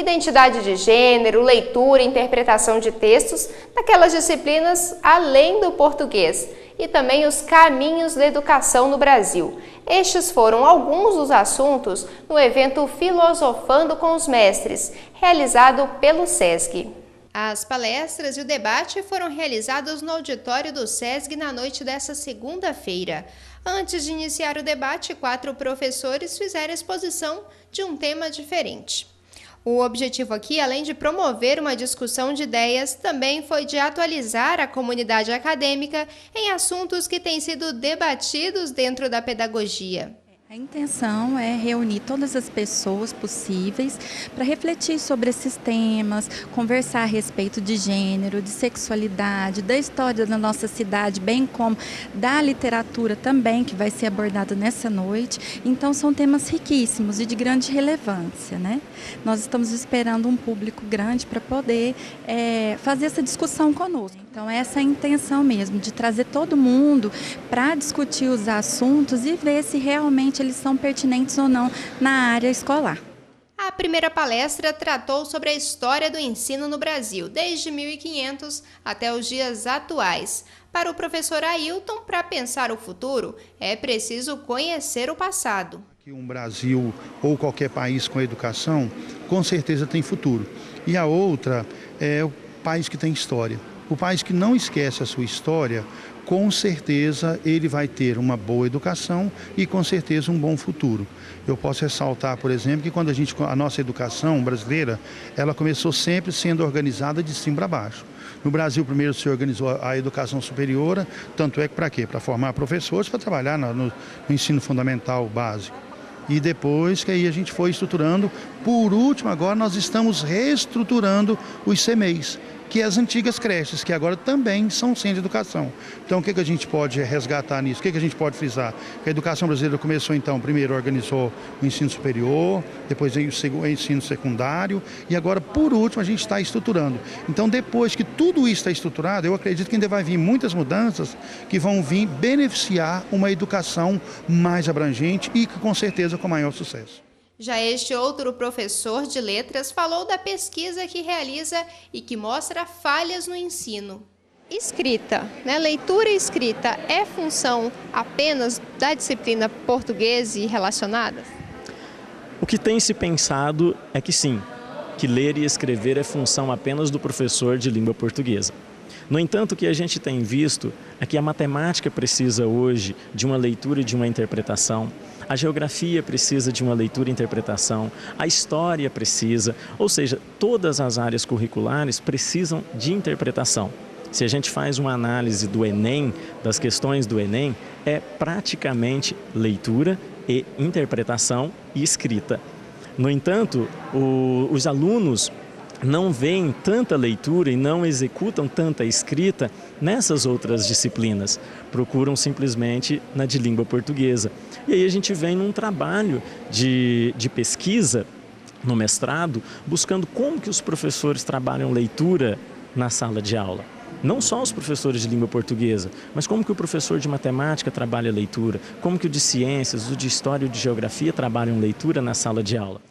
identidade de gênero, leitura e interpretação de textos naquelas disciplinas além do português e também os caminhos da educação no Brasil. Estes foram alguns dos assuntos no evento Filosofando com os Mestres, realizado pelo SESC. As palestras e o debate foram realizados no auditório do SESC na noite desta segunda-feira. Antes de iniciar o debate, 4 professores fizeram exposição de um tema diferente. O objetivo aqui, além de promover uma discussão de ideias, também foi de atualizar a comunidade acadêmica em assuntos que têm sido debatidos dentro da pedagogia. A intenção é reunir todas as pessoas possíveis para refletir sobre esses temas, conversar a respeito de gênero, de sexualidade, da história da nossa cidade, bem como da literatura também, que vai ser abordada nessa noite. Então são temas riquíssimos e de grande relevância, né? Nós estamos esperando um público grande para poder fazer essa discussão conosco. Então essa é a intenção mesmo, de trazer todo mundo para discutir os assuntos e ver se realmente eles são pertinentes ou não na área escolar. A primeira palestra tratou sobre a história do ensino no Brasil, desde 1500 até os dias atuais. Para o professor Ailton, para pensar o futuro, é preciso conhecer o passado. Um Brasil ou qualquer país com educação, com certeza tem futuro. E a outra é o país que tem história. O país que não esquece a sua história, com certeza ele vai ter uma boa educação e com certeza um bom futuro. Eu posso ressaltar, por exemplo, que quando a nossa educação brasileira, ela começou sempre sendo organizada de cima para baixo. No Brasil, primeiro se organizou a educação superior, tanto é que para quê? Para formar professores, para trabalhar no ensino fundamental básico. E depois que aí a gente foi estruturando, por último agora nós estamos reestruturando os CMEIs, que é as antigas creches, que agora também são centros de educação. Então o que a gente pode resgatar nisso? O que a gente pode frisar? A educação brasileira começou então, primeiro organizou o ensino superior, depois veio o ensino secundário e agora por último a gente está estruturando. Então depois que tudo isso está estruturado, eu acredito que ainda vai vir muitas mudanças que vão vir beneficiar uma educação mais abrangente e com certeza com maior sucesso. Já este outro professor de letras falou da pesquisa que realiza e que mostra falhas no ensino. Escrita, leitura e escrita é função apenas da disciplina português e relacionadas? O que tem se pensado é que sim, que ler e escrever é função apenas do professor de língua portuguesa. No entanto, o que a gente tem visto é que a matemática precisa hoje de uma leitura e de uma interpretação, a geografia precisa de uma leitura e interpretação, a história precisa, ou seja, todas as áreas curriculares precisam de interpretação. Se a gente faz uma análise do Enem, das questões do Enem, é praticamente leitura e interpretação e escrita. No entanto, os alunos não veem tanta leitura e não executam tanta escrita nessas outras disciplinas, procuram simplesmente na de língua portuguesa. E aí a gente vem num trabalho de pesquisa no mestrado, buscando como que os professores trabalham leitura na sala de aula. Não só os professores de língua portuguesa, mas como que o professor de matemática trabalha leitura, como que o de ciências, o de história e o de geografia trabalham leitura na sala de aula.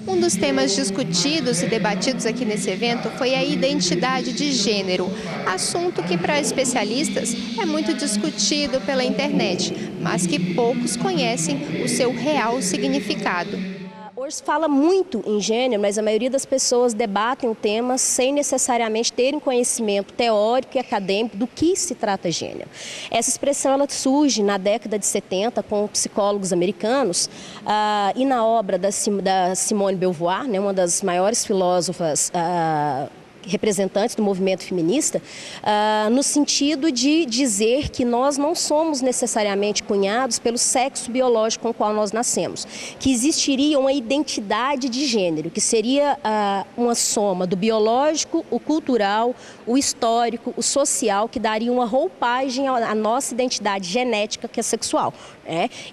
Um dos temas discutidos e debatidos aqui nesse evento foi a identidade de gênero, assunto que para especialistas é muito discutido pela internet, mas que poucos conhecem o seu real significado. Hoje se fala muito em gênero, mas a maioria das pessoas debatem o tema sem necessariamente terem conhecimento teórico e acadêmico do que se trata gênero. Essa expressão ela surge na década de 70 com psicólogos americanos e na obra da Simone de Beauvoir, uma das maiores filósofas representantes do movimento feminista, no sentido de dizer que nós não somos necessariamente cunhados pelo sexo biológico com o qual nós nascemos, que existiria uma identidade de gênero, que seria uma soma do biológico, o cultural, o histórico, o social, que daria uma roupagem à nossa identidade genética, que é sexual.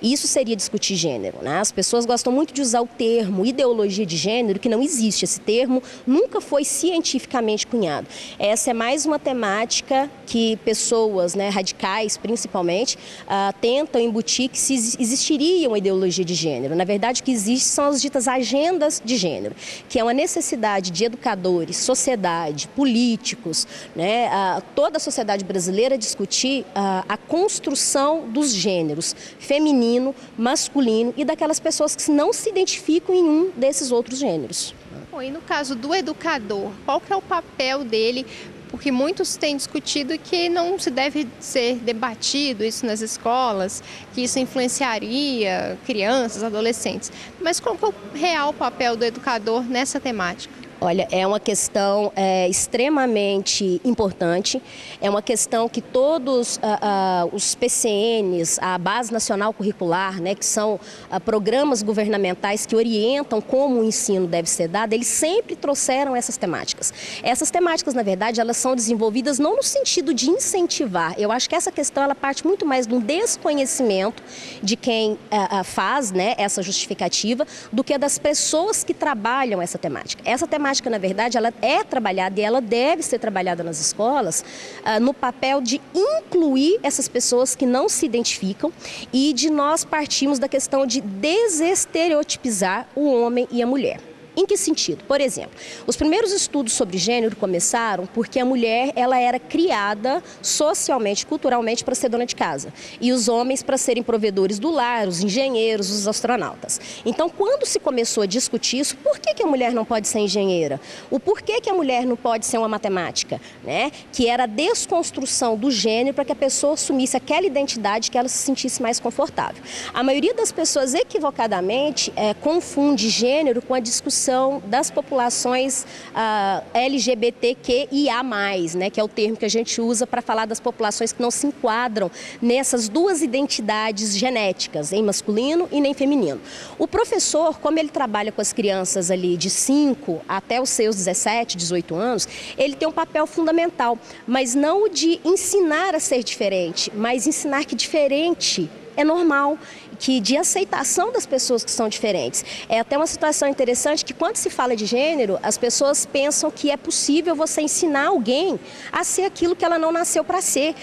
Isso seria discutir gênero. As pessoas gostam muito de usar o termo ideologia de gênero, que não existe. Esse termo nunca foi cientificamente politicamente cunhado. Essa é mais uma temática que pessoas, né, radicais principalmente, tentam embutir que se existiria uma ideologia de gênero. Na verdade, o que existe são as ditas agendas de gênero, que é uma necessidade de educadores, sociedade, políticos, né, toda a sociedade brasileira discutir a construção dos gêneros feminino, masculino e daquelas pessoas que não se identificam em um desses outros gêneros. Bom, e no caso do educador, qual que é o papel dele? Porque muitos têm discutido que não se deve ser debatido isso nas escolas, que isso influenciaria crianças, adolescentes. Mas qual que é o real papel do educador nessa temática? Olha, é uma questão extremamente importante, é uma questão que todos os PCNs, a Base Nacional Curricular, né, que são programas governamentais que orientam como o ensino deve ser dado, eles sempre trouxeram essas temáticas. Essas temáticas, na verdade, elas são desenvolvidas não no sentido de incentivar, eu acho que essa questão ela parte muito mais de um desconhecimento de quem faz, né, essa justificativa, do que das pessoas que trabalham essa temática. Essa temática, na verdade, ela é trabalhada e ela deve ser trabalhada nas escolas no papel de incluir essas pessoas que não se identificam e de nós partirmos da questão de desestereotipizar o homem e a mulher. Em que sentido? Por exemplo, os primeiros estudos sobre gênero começaram porque a mulher ela era criada socialmente, culturalmente para ser dona de casa e os homens para serem provedores do lar, os engenheiros, os astronautas. Então, quando se começou a discutir isso, por que a mulher não pode ser engenheira? O porquê que a mulher não pode ser uma matemática? Né? Que era a desconstrução do gênero para que a pessoa assumisse aquela identidade que ela se sentisse mais confortável. A maioria das pessoas, equivocadamente, confunde gênero com a discussão das populações LGBTQIA+, né, que é o termo que a gente usa para falar das populações que não se enquadram nessas duas identidades genéticas, nem masculino e nem feminino. O professor, como ele trabalha com as crianças ali de 5 até os seus 17, 18 anos, ele tem um papel fundamental, mas não o de ensinar a ser diferente, mas ensinar que diferente é normal, que de aceitação das pessoas que são diferentes. É até uma situação interessante que quando se fala de gênero, as pessoas pensam que é possível você ensinar alguém a ser aquilo que ela não nasceu para ser.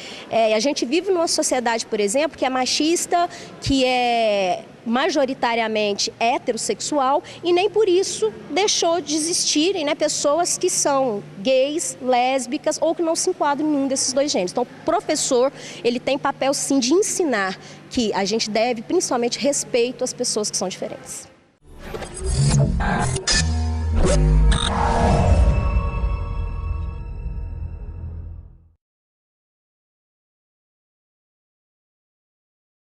A gente vive numa sociedade, por exemplo, que é machista, que é majoritariamente heterossexual e nem por isso deixou de existirem, né, pessoas que são gays, lésbicas ou que não se enquadram em nenhum desses dois gêneros. Então, o professor, ele tem papel sim de ensinar que a gente deve principalmente respeito às pessoas que são diferentes.